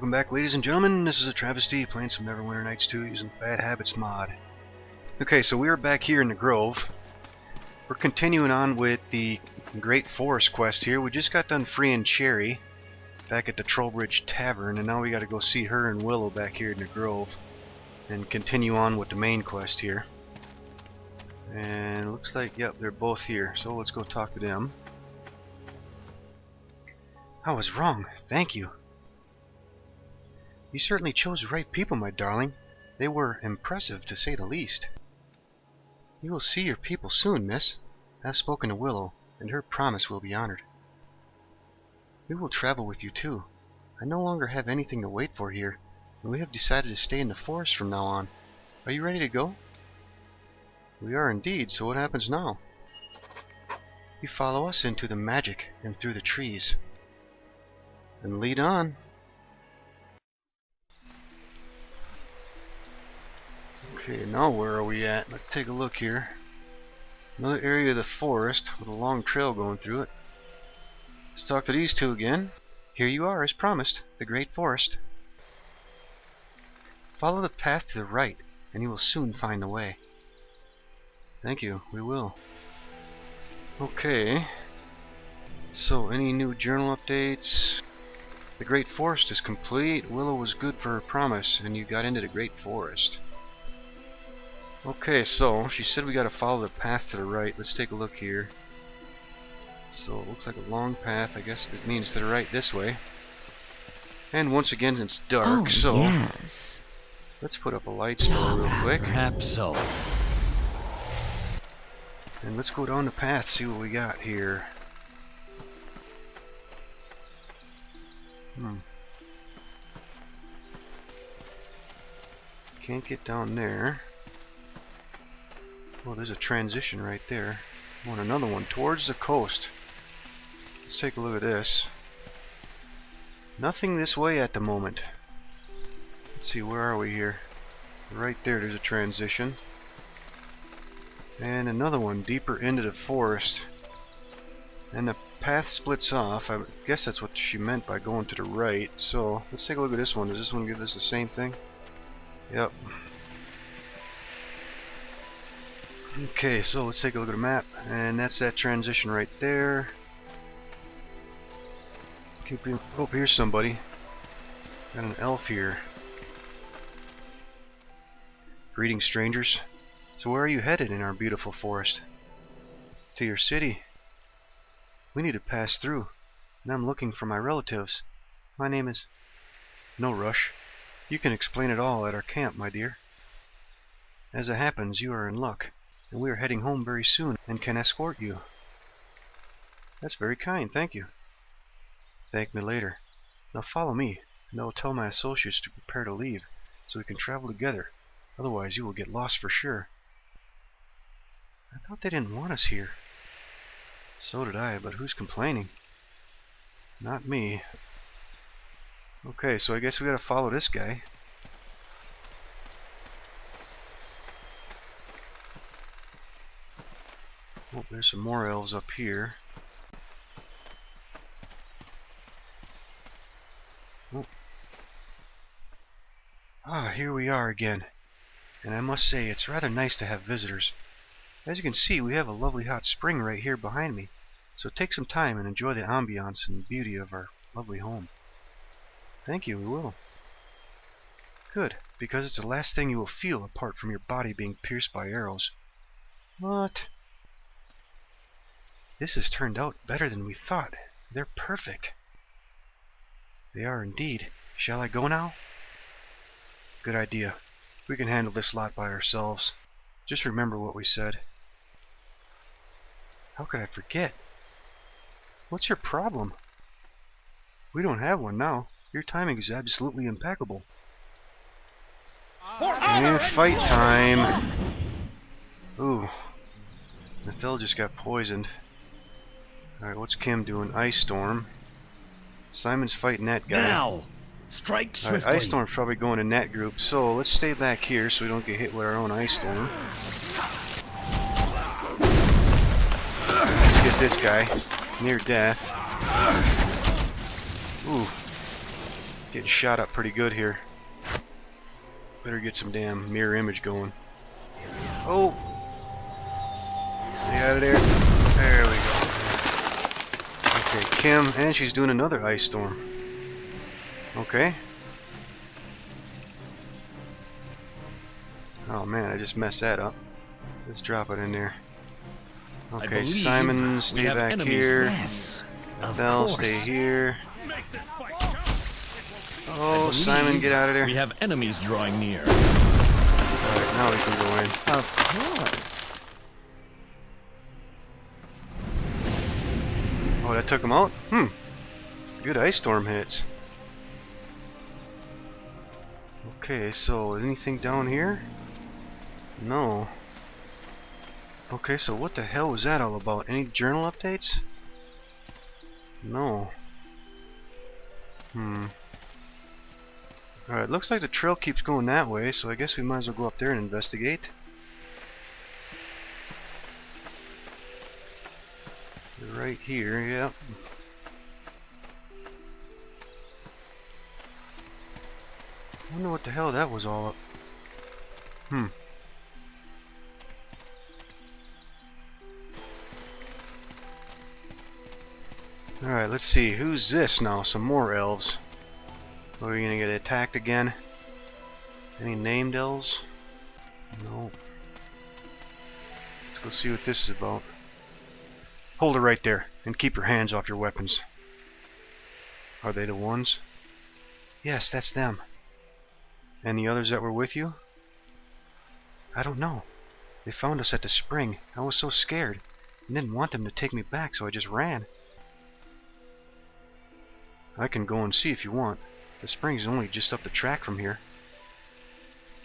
Welcome back, ladies and gentlemen. This is AhTravesty playing some Neverwinter Nights 2 using the Bad Habits mod. Okay, so we are back here in the Grove. We're continuing on with the Great Forest quest here. We just got done freeing Cherry back at the Trollbridge Tavern, and now we got to go see her and Willow back here in the Grove and continue on with the main quest here. And it looks like, yep, they're both here, so let's go talk to them. I was wrong. Thank you. You certainly chose the right people, my darling. They were impressive, to say the least. You will see your people soon, miss. I've spoken to Willow, and her promise will be honored. We will travel with you, too. I no longer have anything to wait for here, and we have decided to stay in the forest from now on. Are you ready to go? We are indeed, so what happens now? You follow us into the magic and through the trees. And lead on. Okay, now where are we at? Let's take a look here. Another area of the forest with a long trail going through it. Let's talk to these two again. Here you are, as promised, the Great Forest. Follow the path to the right, and you will soon find the way. Thank you, we will. Okay. So, any new journal updates? The Great Forest is complete. Willow was good for her promise, and you got into the Great Forest. Okay, so she said we gotta follow the path to the right. Let's take a look here. So it looks like a long path. I guess that means to the right this way. And once again, it's dark, so yes. Let's put up a light spell real quick. Perhaps so. And let's go down the path, see what we got here. Can't get down there. Well, there's a transition right there. I want another one towards the coast. Let's take a look at this. Nothing this way at the moment. Let's see, where are we here? Right there, there's a transition. And another one deeper into the forest. And the path splits off. I guess that's what she meant by going to the right. So, let's take a look at this one. Does this one give us the same thing? Yep. Okay, so let's take a look at the map, and that's that transition right there. Oh, here's somebody. Got an elf here. Greetings, strangers. So where are you headed in our beautiful forest? To your city. We need to pass through, and I'm looking for my relatives. My name is... No rush. You can explain it all at our camp, my dear. As it happens, you are in luck. And we are heading home very soon and can escort you. That's very kind, thank you. Thank me later. Now follow me, and I will tell my associates to prepare to leave, so we can travel together. Otherwise you will get lost for sure. I thought they didn't want us here. So did I, but who's complaining? Not me. Okay, so I guess we gotta follow this guy. Oh, there's some more elves up here. Oh. Ah, here we are again. And I must say, it's rather nice to have visitors. As you can see, we have a lovely hot spring right here behind me. So take some time and enjoy the ambiance and beauty of our lovely home. Thank you, we will. Good, because it's the last thing you will feel apart from your body being pierced by arrows. What? This has turned out better than we thought. They're perfect. They are indeed. Shall I go now? Good idea. We can handle this lot by ourselves. Just remember what we said. How could I forget? What's your problem? We don't have one now. Your timing is absolutely impeccable. And fight time! Ooh. Nathel just got poisoned. Alright, what's Kim doing? Ice Storm. Simon's fighting that guy. Now! Strike swiftly! Ice Storm's probably going in that group, so let's stay back here so we don't get hit with our own Ice Storm. Let's get this guy. Near death. Ooh. Getting shot up pretty good here. Better get some damn mirror image going. Oh! Stay out of there. There we go. Okay, Kim, and she's doing another ice storm. Okay. Oh man, I just messed that up. Let's drop it in there. Okay, Simon, stay back here. Yes, of Belle, course. stay here. Oh, Simon, get out of there. We have enemies drawing near. Alright, now we can go in. Of course. Oh, that took him out? Good ice storm hits. Okay, so anything down here? No. Okay, so what the hell was that all about? Any journal updates? No. Alright, looks like the trail keeps going that way, so I guess we might as well go up there and investigate. Right here, yep. I wonder what the hell that was all up. Alright, let's see. Who's this now? Some more elves. Are we gonna get attacked again? Any named elves? No. Let's go see what this is about. Hold it right there, and keep your hands off your weapons. Are they the ones? Yes, that's them. And the others that were with you? I don't know. They found us at the spring. I was so scared, and didn't want them to take me back, so I just ran. I can go and see if you want. The spring's only just up the track from here.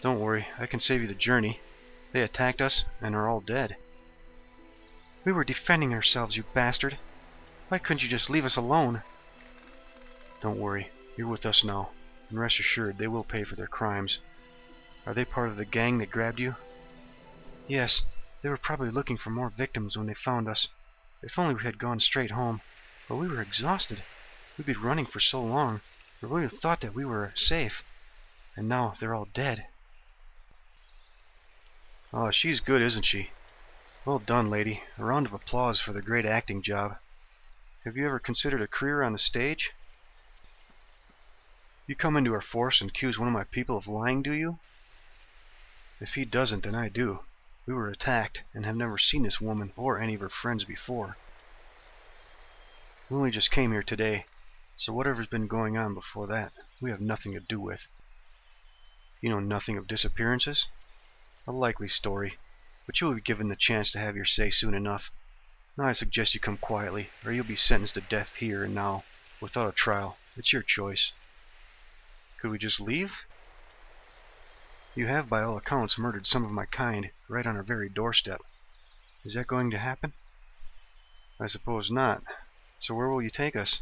Don't worry, I can save you the journey. They attacked us and are all dead. We were defending ourselves, you bastard. Why couldn't you just leave us alone? Don't worry, you're with us now, and rest assured they will pay for their crimes. Are they part of the gang that grabbed you? Yes, they were probably looking for more victims when they found us. If only we had gone straight home, but we were exhausted. We'd been running for so long, we really thought that we were safe, and now they're all dead. Oh, she's good, isn't she? Well done, lady. A round of applause for the great acting job. Have you ever considered a career on the stage? You come into our force and accuse one of my people of lying, do you? If he doesn't, then I do. We were attacked, and have never seen this woman or any of her friends before. We only just came here today. So whatever's been going on before that, we have nothing to do with. You know nothing of disappearances? A likely story, but you will be given the chance to have your say soon enough. Now I suggest you come quietly, or you'll be sentenced to death here and now, without a trial. It's your choice. Could we just leave? You have, by all accounts, murdered some of my kind, right on our very doorstep. Is that going to happen? I suppose not. So where will you take us?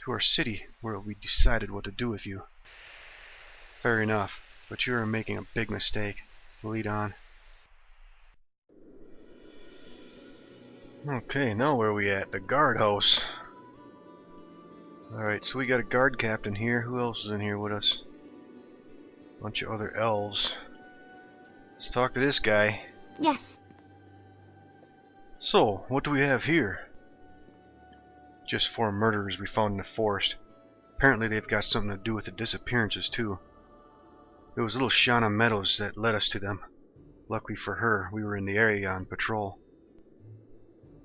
To our city, where it will be decided what to do with you. Fair enough, but you are making a big mistake. Lead on. Okay, now where are we at? The guardhouse. Alright, so we got a guard captain here. Who else is in here with us? Bunch of other elves. Let's talk to this guy. Yes. So, what do we have here? Just 4 murderers we found in the forest. Apparently they've got something to do with the disappearances too. It was little Shauna Meadows that led us to them. Luckily for her, we were in the area on patrol.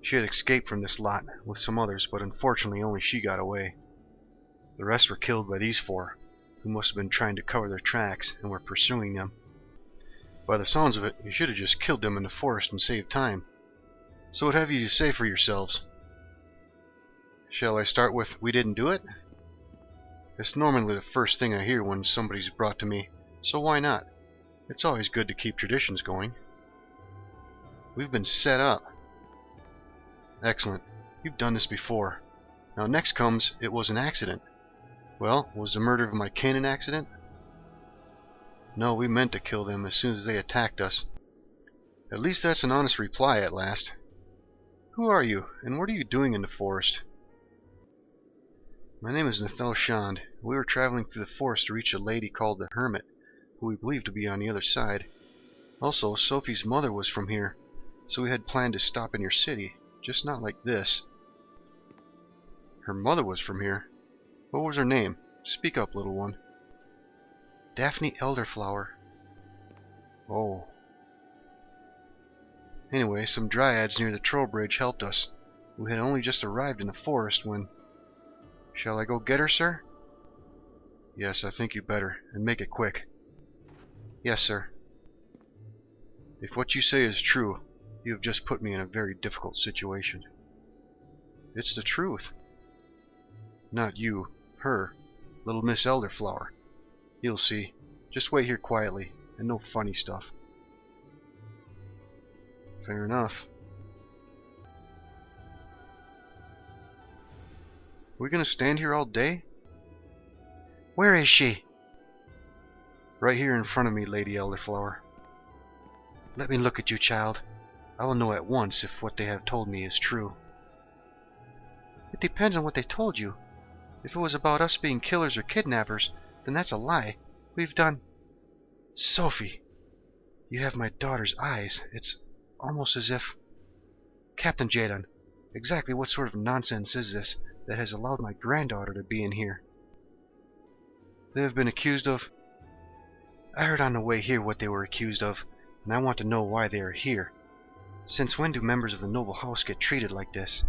She had escaped from this lot with some others, but unfortunately only she got away. The rest were killed by these 4, who must have been trying to cover their tracks and were pursuing them. By the sounds of it, you should have just killed them in the forest and saved time. So what have you to say for yourselves? Shall I start with, we didn't do it? It's normally the first thing I hear when somebody's brought to me, so why not? It's always good to keep traditions going. We've been set up. Excellent. You've done this before. Now next comes, it was an accident. Well, was the murder of my kin an accident? No, we meant to kill them as soon as they attacked us. At least that's an honest reply at last. Who are you, and what are you doing in the forest? My name is Nathel Shand. We were traveling through the forest to reach a lady called the Hermit, who we believe to be on the other side. Also, Sophie's mother was from here, so we had planned to stop in your city, just not like this. Her mother was from here? What was her name? Speak up, little one. Daphne Elderflower. Oh. Anyway, some dryads near the troll bridge helped us. We had only just arrived in the forest when... Shall I go get her, sir? Yes, I think you better, and make it quick. Yes, sir. If what you say is true, you have just put me in a very difficult situation. It's the truth. Not you, her, little Miss Elderflower. You'll see. Just wait here quietly, and no funny stuff. Fair enough. We gonna stand here all day? Where is she? Right here in front of me, Lady Elderflower. Let me look at you, child. I will know at once if what they have told me is true. It depends on what they told you. If it was about us being killers or kidnappers, then that's a lie. We've done... Sophie! You have my daughter's eyes. It's almost as if... Captain Jadon, exactly what sort of nonsense is this that has allowed my granddaughter to be in here? They have been accused of... I heard on the way here what they were accused of, and I want to know why they are here. Since when do members of the noble house get treated like this?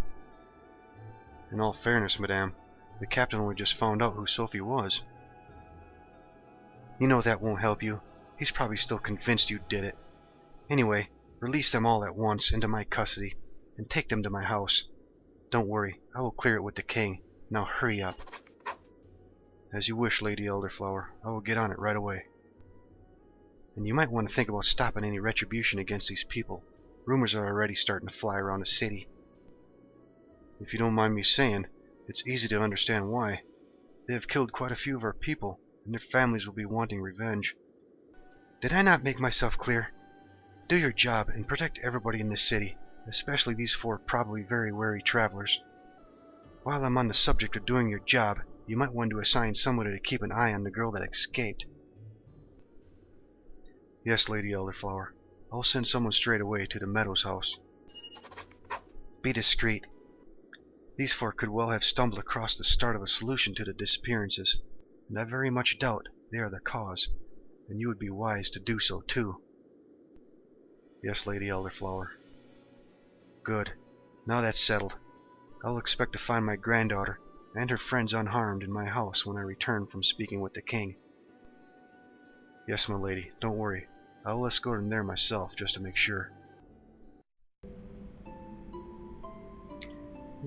In all fairness, madame, the captain only just found out who Sophie was. You know that won't help you. He's probably still convinced you did it. Anyway, release them all at once into my custody, and take them to my house. Don't worry, I will clear it with the king. Now hurry up. As you wish, Lady Elderflower. I will get on it right away. And you might want to think about stopping any retribution against these people. Rumors are already starting to fly around the city. If you don't mind me saying, it's easy to understand why. They have killed quite a few of our people, and their families will be wanting revenge. Did I not make myself clear? Do your job and protect everybody in this city, especially these 4 probably very wary travelers. While I'm on the subject of doing your job, you might want to assign somebody to keep an eye on the girl that escaped. Yes, Lady Elderflower. I'll send someone straight away to the Meadows house. Be discreet. These 4 could well have stumbled across the start of a solution to the disappearances, and I very much doubt they are the cause, and you would be wise to do so too. Yes, Lady Elderflower. Good. Now that's settled. I will expect to find my granddaughter and her friends unharmed in my house when I return from speaking with the king. Yes, my lady. Don't worry. I will escort him there myself, just to make sure.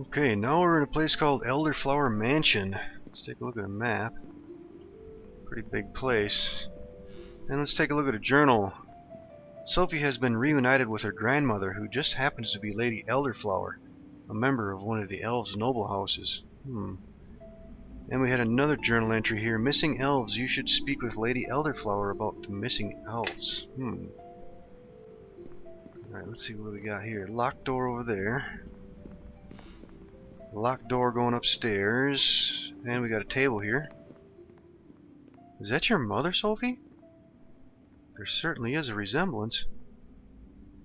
Okay, now we're in a place called Elderflower Mansion. Let's take a look at a map. Pretty big place. And let's take a look at a journal. Sophie has been reunited with her grandmother, who just happens to be Lady Elderflower, a member of one of the elves' noble houses. And we had another journal entry here. Missing elves. You should speak with Lady Elderflower about the missing elves. Alright, let's see what we got here. Locked door over there. Locked door going upstairs. And we got a table here. Is that your mother, Sophie? There certainly is a resemblance.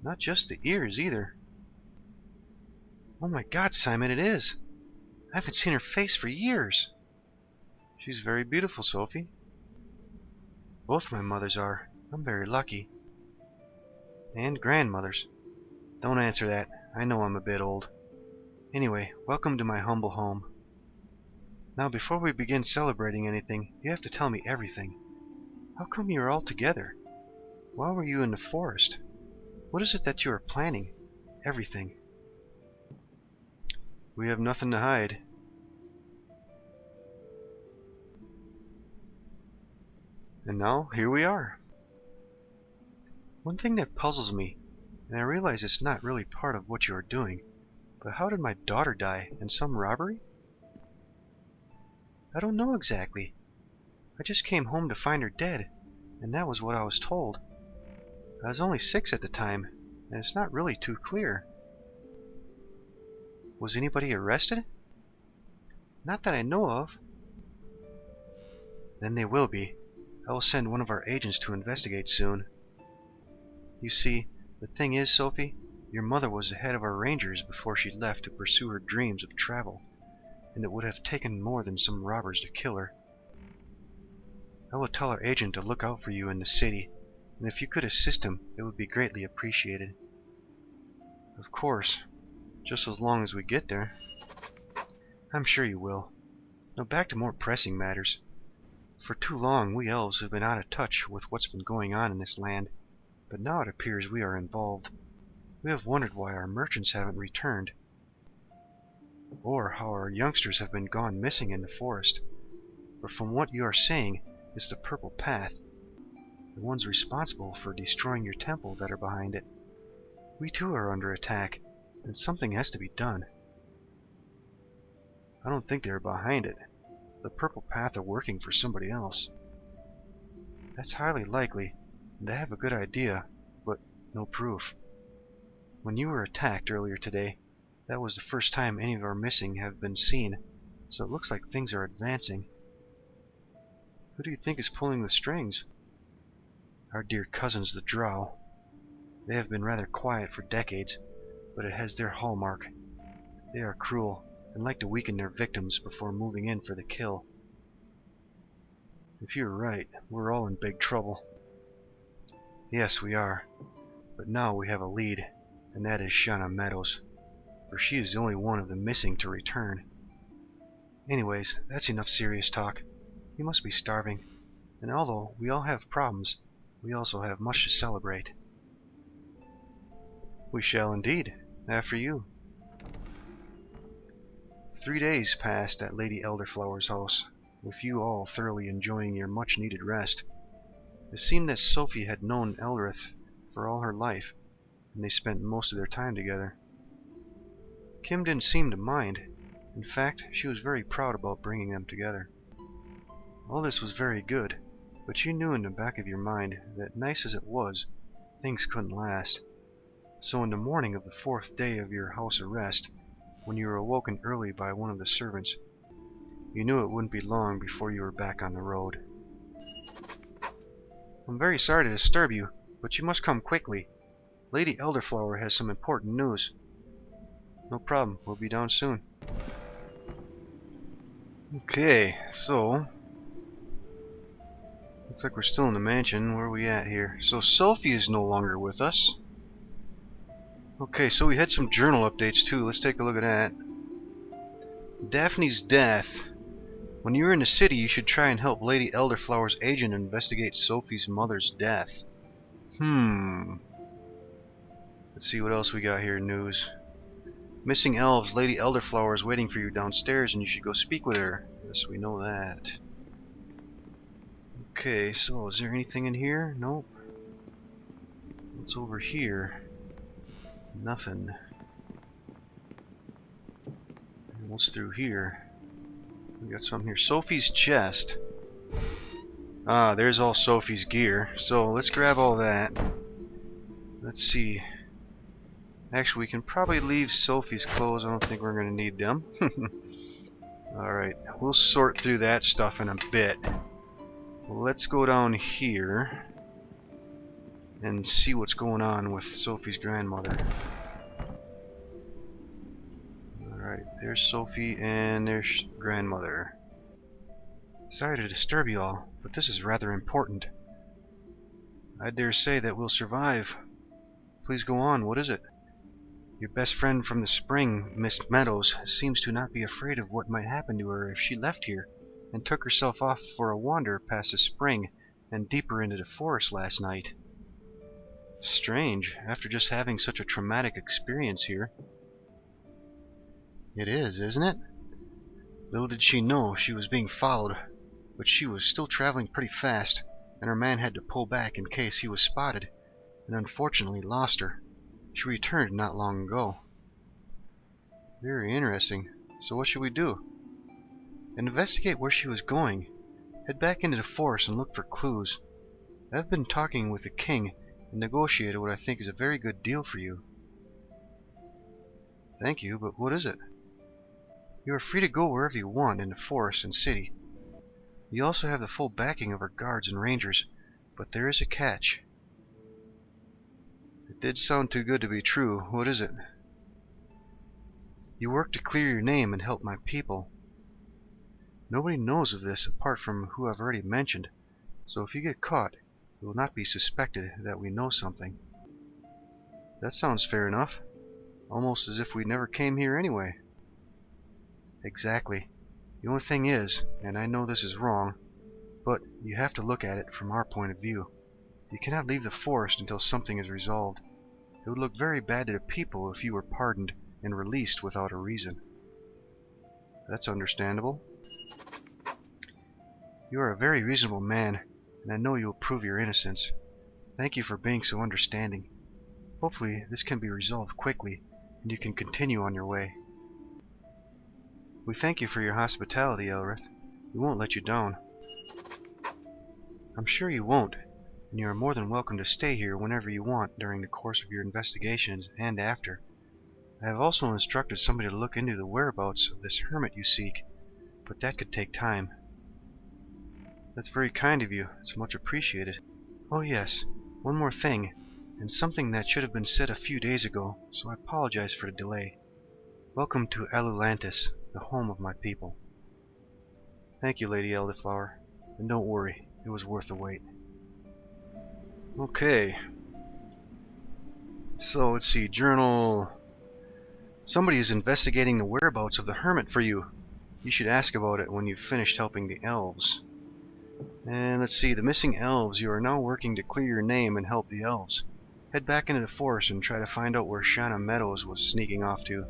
Not just the ears, either. Oh my God, Simon, it is. I haven't seen her face for years. She's very beautiful, Sophie. Both my mothers are. I'm very lucky. And grandmothers. Don't answer that. I know I'm a bit old. Anyway, welcome to my humble home. Now, before we begin celebrating anything, you have to tell me everything. How come you are all together? Why were you in the forest? What is it that you are planning? Everything. We have nothing to hide. And now, here we are. One thing that puzzles me, and I realize it's not really part of what you are doing, but how did my daughter die? In some robbery? I don't know exactly. I just came home to find her dead, and that was what I was told. I was only 6 at the time, and it's not really too clear. Was anybody arrested? Not that I know of. Then they will be. I will send one of our agents to investigate soon. You see, the thing is, Sophie, your mother was the head of our rangers before she left to pursue her dreams of travel, and it would have taken more than some robbers to kill her. I will tell our agent to look out for you in the city, and if you could assist him, it would be greatly appreciated. Of course, just as long as we get there. I'm sure you will. Now back to more pressing matters. For too long, we elves have been out of touch with what's been going on in this land, but now it appears we are involved. We have wondered why our merchants haven't returned, or how our youngsters have been gone missing in the forest. But from what you are saying, it's the Purple Path, the ones responsible for destroying your temple, that are behind it. We too are under attack, and something has to be done. I don't think they are behind it. The Purple Path are working for somebody else. That's highly likely, and I have a good idea, but no proof. When you were attacked earlier today, that was the first time any of our missing have been seen, so it looks like things are advancing. Who do you think is pulling the strings? Our dear cousins, the Drow. They have been rather quiet for decades, but it has their hallmark. They are cruel, and like to weaken their victims before moving in for the kill. If you're right, we're all in big trouble. Yes, we are. But now we have a lead, and that is Shauna Meadows, for she is the only one of the missing to return. Anyways, that's enough serious talk. You must be starving, and although we all have problems, we also have much to celebrate. We shall indeed, after you. 3 days passed at Lady Elderflower's house, with you all thoroughly enjoying your much-needed rest. It seemed that Sophie had known Eldrith for all her life, and they spent most of their time together. Kim didn't seem to mind. In fact, she was very proud about bringing them together. All this was very good, but you knew in the back of your mind that, nice as it was, things couldn't last. So in the morning of the 4th day of your house arrest, when you were awoken early by one of the servants, you knew it wouldn't be long before you were back on the road. I'm very sorry to disturb you, but you must come quickly. Lady Elderflower has some important news. No problem, we'll be down soon. Okay, so looks like we're still in the mansion. Where are we at here? So Sophie is no longer with us. Okay, so we had some journal updates too. Let's take a look at that. Daphne's death. When you're in the city, you should try and help Lady Elderflower's agent investigate Sophie's mother's death. Let's see what else we got here. News. Missing elves. Lady Elderflower is waiting for you downstairs and you should go speak with her. Yes, we know that. Okay, so is there anything in here? Nope. What's over here? Nothing. And what's through here? We got something here. Sophie's chest. Ah, there's all Sophie's gear. So let's grab all that. Let's see. Actually, we can probably leave Sophie's clothes. I don't think we're going to need them. Alright, we'll sort through that stuff in a bit. Let's go down here and see what's going on with Sophie's grandmother. Alright, there's Sophie and there's grandmother. Sorry to disturb you all, but this is rather important. I dare say that we'll survive. Please go on, what is it? Your best friend from the spring, Miss Meadows, seems to not be afraid of what might happen to her if she left here, and took herself off for a wander past the spring and deeper into the forest last night. Strange, after just having such a traumatic experience here. It is, isn't it? Little did she know she was being followed, but she was still traveling pretty fast, and her man had to pull back in case he was spotted, and unfortunately lost her. She returned not long ago. Very interesting. So what should we do? Investigate where she was going. Head back into the forest and look for clues. I've been talking with the king and negotiated what I think is a very good deal for you. Thank you, but what is it? You are free to go wherever you want in the forest and city. You also have the full backing of our guards and rangers, but there is a catch. It did sound too good to be true. What is it? You work to clear your name and help my people. Nobody knows of this apart from who I've already mentioned, so if you get caught, it will not be suspected that we know something. That sounds fair enough. Almost as if we never came here anyway. Exactly. The only thing is, and I know this is wrong, but you have to look at it from our point of view. You cannot leave the forest until something is resolved. It would look very bad to the people if you were pardoned and released without a reason. That's understandable. You are a very reasonable man, and I know you will prove your innocence. Thank you for being so understanding. Hopefully this can be resolved quickly, and you can continue on your way. We thank you for your hospitality, Elrith. We won't let you down. I'm sure you won't, and you are more than welcome to stay here whenever you want during the course of your investigations and after. I have also instructed somebody to look into the whereabouts of this hermit you seek, but that could take time. That's very kind of you. It's much appreciated. Oh yes, one more thing, and something that should have been said a few days ago, so I apologize for the delay. Welcome to Atlantis, the home of my people. Thank you, Lady Elderflower, and don't worry, it was worth the wait. Okay. So, let's see, journal... Somebody is investigating the whereabouts of the hermit for you. You should ask about it when you've finished helping the elves. And let's see, the missing elves. You are now working to clear your name and help the elves. Head back into the forest and try to find out where Shauna Meadows was sneaking off to.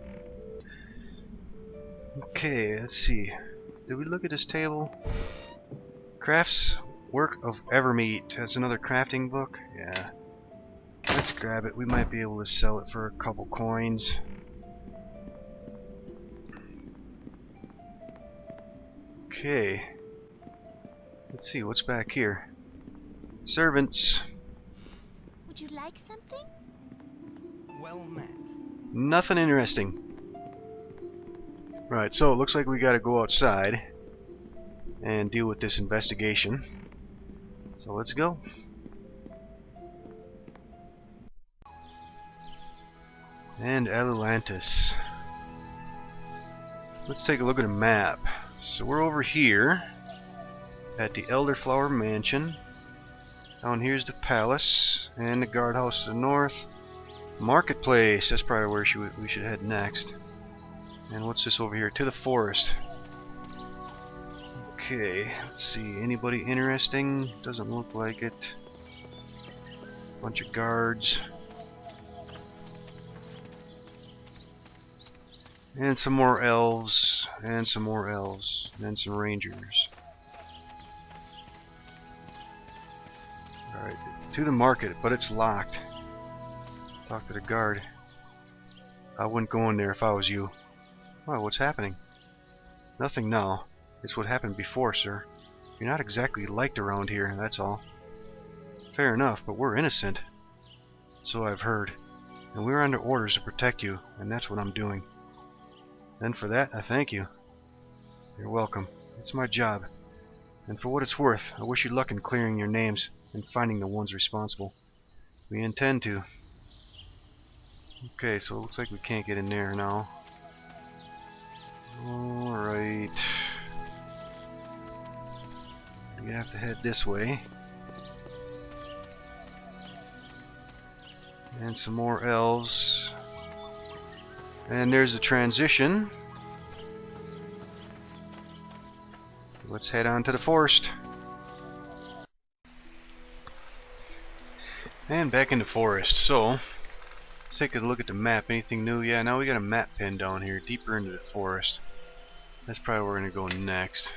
Okay, let's see. Did we look at this table? Crafts Work of Evermeet. That's another crafting book? Yeah. Let's grab it. We might be able to sell it for a couple coins. Okay. Let's see, what's back here? Servants. Would you like something? Well met. Nothing interesting. Right, so it looks like we gotta go outside and deal with this investigation. So let's go. And Atlantis. Let's take a look at a map. So we're over here at the Elderflower Mansion. Down here's the palace and the guardhouse to the north. Marketplace, that's probably where we should head next. And what's this over here? To the forest. Okay, let's see. Anybody interesting? Doesn't look like it. Bunch of guards. And some more elves. And some more elves. And some rangers. Alright, to the market, but it's locked. Talk to the guard. I wouldn't go in there if I was you. Well, what's happening? Nothing now. It's what happened before, sir. You're not exactly liked around here, that's all. Fair enough, but we're innocent. So I've heard. And we're under orders to protect you, and that's what I'm doing. And for that, I thank you. You're welcome. It's my job. And for what it's worth, I wish you luck in clearing your names and finding the ones responsible. We intend to. Okay, so it looks like we can't get in there now. Alright. We have to head this way. And some more elves. And there's the transition. Let's head on to the forest. And back in the forest. So, let's take a look at the map. Anything new? Yeah, now we got a map pin down here, deeper into the forest. That's probably where we're going to go next.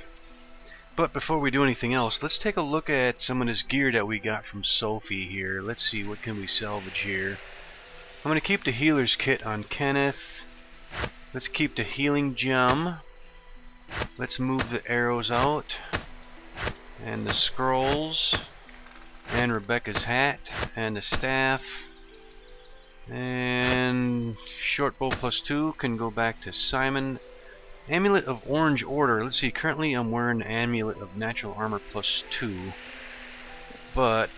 But before we do anything else, let's take a look at some of this gear that we got from Sophie here. Let's see, what can we salvage here? I'm going to keep the healer's kit on Kenneth. Let's keep the healing gem. Let's move the arrows out. And the scrolls. And Rebecca's hat. And the staff. And short bow +2 can go back to Simon. Amulet of Orange Order. Let's see, currently I'm wearing Amulet of Natural Armor +2. But,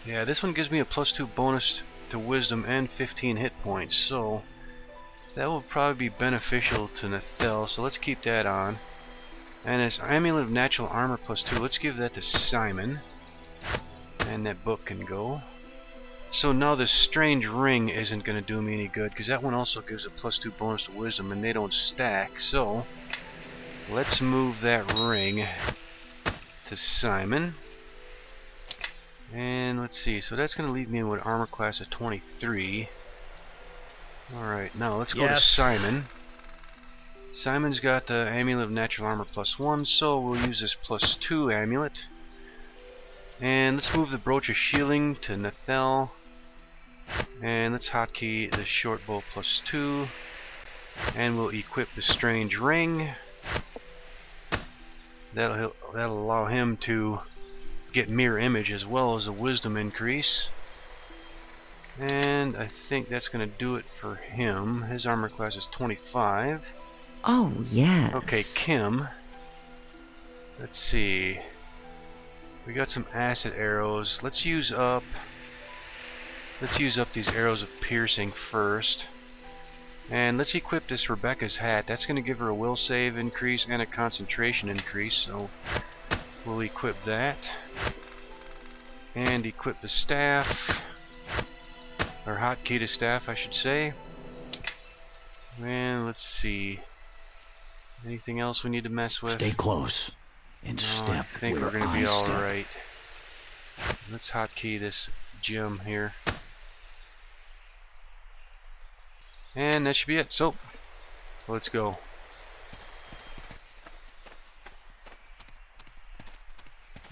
yeah, this one gives me a +2 bonus to Wisdom and 15 hit points. So, that will probably be beneficial to Nethel. So let's keep that on. And as Amulet of Natural Armor +2, let's give that to Simon. And that book can go. So now this strange ring isn't going to do me any good, because that one also gives a +2 bonus to Wisdom, and they don't stack. So let's move that ring to Simon. And let's see, so that's going to leave me with armor class of 23. Alright, now let's go to Simon. Simon's got the Amulet of Natural Armor +1, so we'll use this +2 amulet. And let's move the Brooch of Shielding to Nethel. And let's hotkey the short bow +2. And we'll equip the strange ring. That'll allow him to get mirror image as well as a wisdom increase. And I think that's going to do it for him. His armor class is 25. Oh, yes. Okay, Kim. Let's see. We got some acid arrows. Let's use up these arrows of piercing first. And let's equip this Rebecca's hat. That's going to give her a will save increase and a concentration increase. So we'll equip that. And equip the staff. Or hotkey to staff, I should say. And let's see. Anything else we need to mess with? Stay close and step. I think we're going to be alright. Let's hotkey this gem here. And that should be it. So, let's go.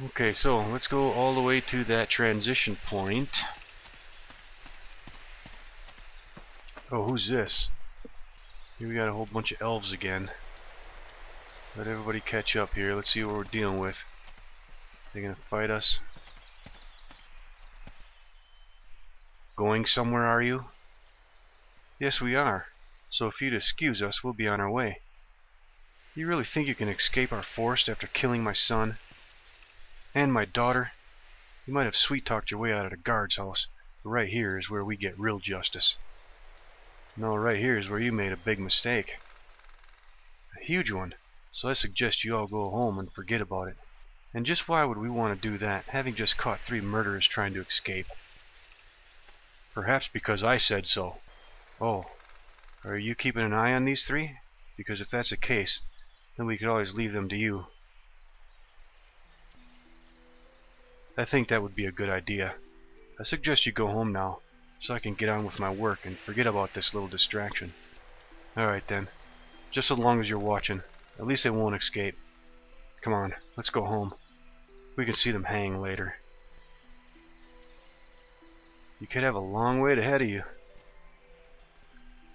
Okay, so let's go all the way to that transition point. Oh, who's this? Here we got a whole bunch of elves again. Let everybody catch up here. Let's see what we're dealing with. They're gonna fight us. Going somewhere, are you? Yes, we are. So if you'd excuse us, we'll be on our way. You really think you can escape our forest after killing my son? And my daughter? You might have sweet-talked your way out of the guard's house, but right here is where we get real justice. No, right here is where you made a big mistake. A huge one. So I suggest you all go home and forget about it. And just why would we want to do that, having just caught 3 murderers trying to escape? Perhaps because I said so. Oh, are you keeping an eye on these 3? Because if that's the case, then we could always leave them to you. I think that would be a good idea. I suggest you go home now, so I can get on with my work and forget about this little distraction. Alright then, just as long as you're watching. At least they won't escape. Come on, let's go home. We can see them hang later. You could have a long wait ahead of you.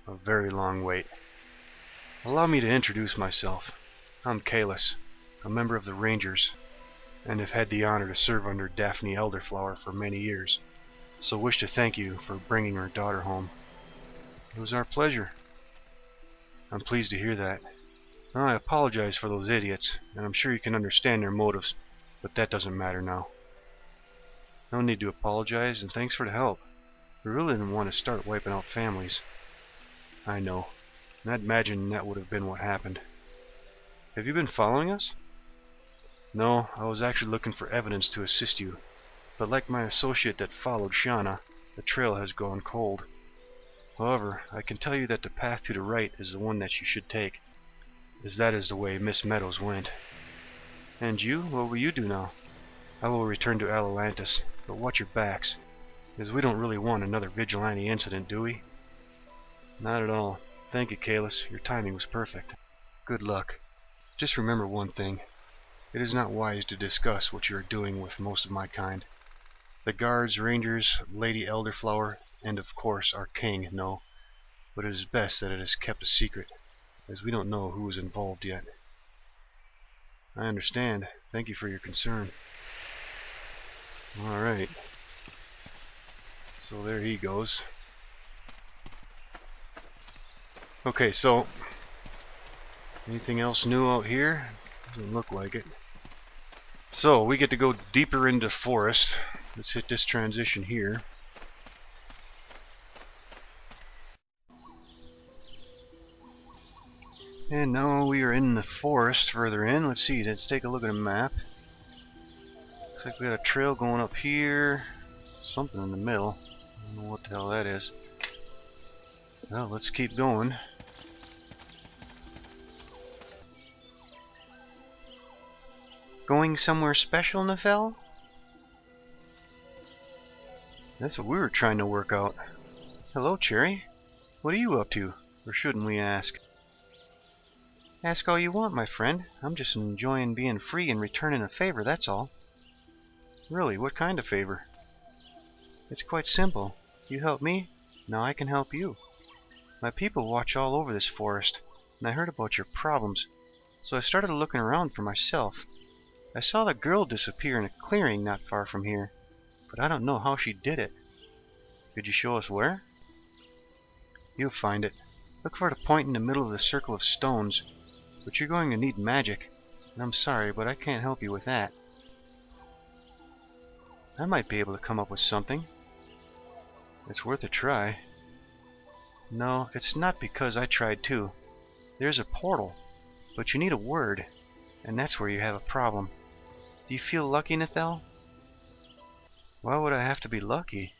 A very long wait. Allow me to introduce myself. I'm Kalis, a member of the Rangers, and have had the honor to serve under Daphne Elderflower for many years, so wish to thank you for bringing our daughter home. It was our pleasure. I'm pleased to hear that. I apologize for those idiots, and I'm sure you can understand their motives, but that doesn't matter now. No need to apologize, and thanks for the help. We really didn't want to start wiping out families. I know, and I'd imagine that would have been what happened. Have you been following us? No, I was actually looking for evidence to assist you, but like my associate that followed Shauna, the trail has gone cold. However, I can tell you that the path to the right is the one that you should take, as that is the way Miss Meadows went. And you? What will you do now? I will return to Alalantis, but watch your backs, as we don't really want another vigilante incident, do we? Not at all. Thank you, Kalis. Your timing was perfect. Good luck. Just remember one thing. It is not wise to discuss what you are doing with most of my kind. The guards, rangers, Lady Elderflower, and of course our king know, but it is best that it is kept a secret, as we don't know who is involved yet. I understand. Thank you for your concern. Alright. So there he goes. Anything else new out here? Doesn't look like it. So, we get to go deeper into forest. Let's hit this transition here. And now we are in the forest further in. Let's see, let's take a look at a map. Looks like we got a trail going up here. Something in the middle. I don't know what the hell that is. Well, let's keep going. Going somewhere special, Nefel? That's what we were trying to work out. Hello, Cherry. What are you up to? Or shouldn't we ask? Ask all you want, my friend. I'm just enjoying being free and returning a favor, that's all. Really, what kind of favor? It's quite simple. You help me, now I can help you. My people watch all over this forest, and I heard about your problems, so I started looking around for myself. I saw the girl disappear in a clearing not far from here, but I don't know how she did it. Could you show us where? You'll find it. Look for the point in the middle of the circle of stones, but you're going to need magic, and I'm sorry, but I can't help you with that. I might be able to come up with something. It's worth a try. No, it's not because I tried too. There's a portal, but you need a word, and that's where you have a problem. Do you feel lucky, Nethel? Why would I have to be lucky?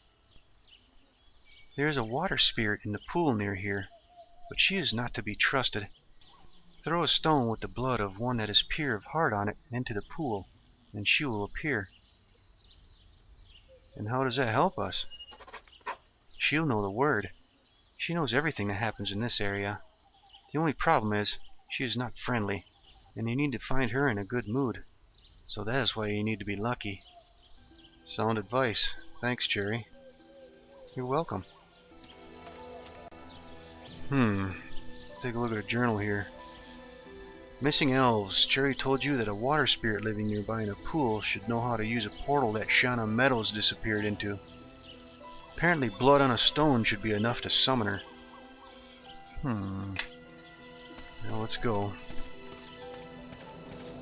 There's a water spirit in the pool near here, but she is not to be trusted. Throw a stone with the blood of one that is pure of heart on it into the pool, and she will appear. And how does that help us? She'll know the word. She knows everything that happens in this area. The only problem is, she is not friendly, and you need to find her in a good mood. So that is why you need to be lucky. Sound advice. Thanks, Cherry. You're welcome. Let's take a look at a journal here. Missing elves. Cherry told you that a water spirit living nearby in a pool should know how to use a portal that Shauna Meadows disappeared into. Apparently blood on a stone should be enough to summon her. Now let's go.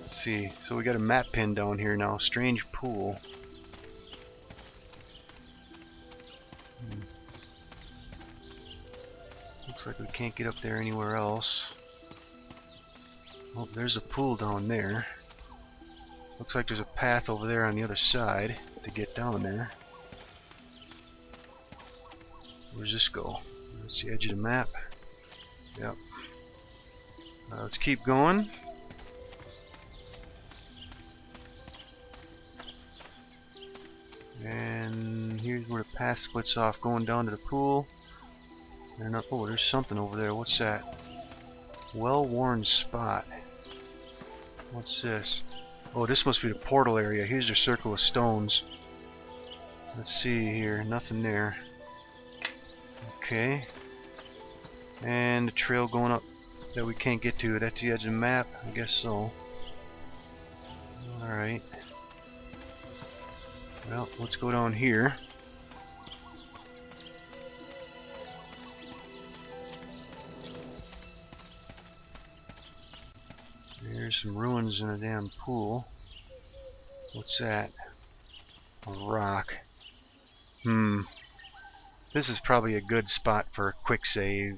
Let's see. So we got a map pin down here now. Strange pool. Looks like we can't get up there anywhere else. Oh, there's a pool down there. Looks like there's a path over there on the other side to get down there. Where's this go? That's the edge of the map. Yep. Let's keep going. And here's where the path splits off, going down to the pool. And up, oh, there's something over there. What's that? Well-worn spot. What's this? Oh, this must be the portal area. Here's your circle of stones. Let's see here. Nothing there. Okay. And the trail going up that we can't get to. That's the edge of the map? I guess so. Alright. Well, let's go down here. There's some ruins in a damn pool. What's that? A rock. This is probably a good spot for a quick save.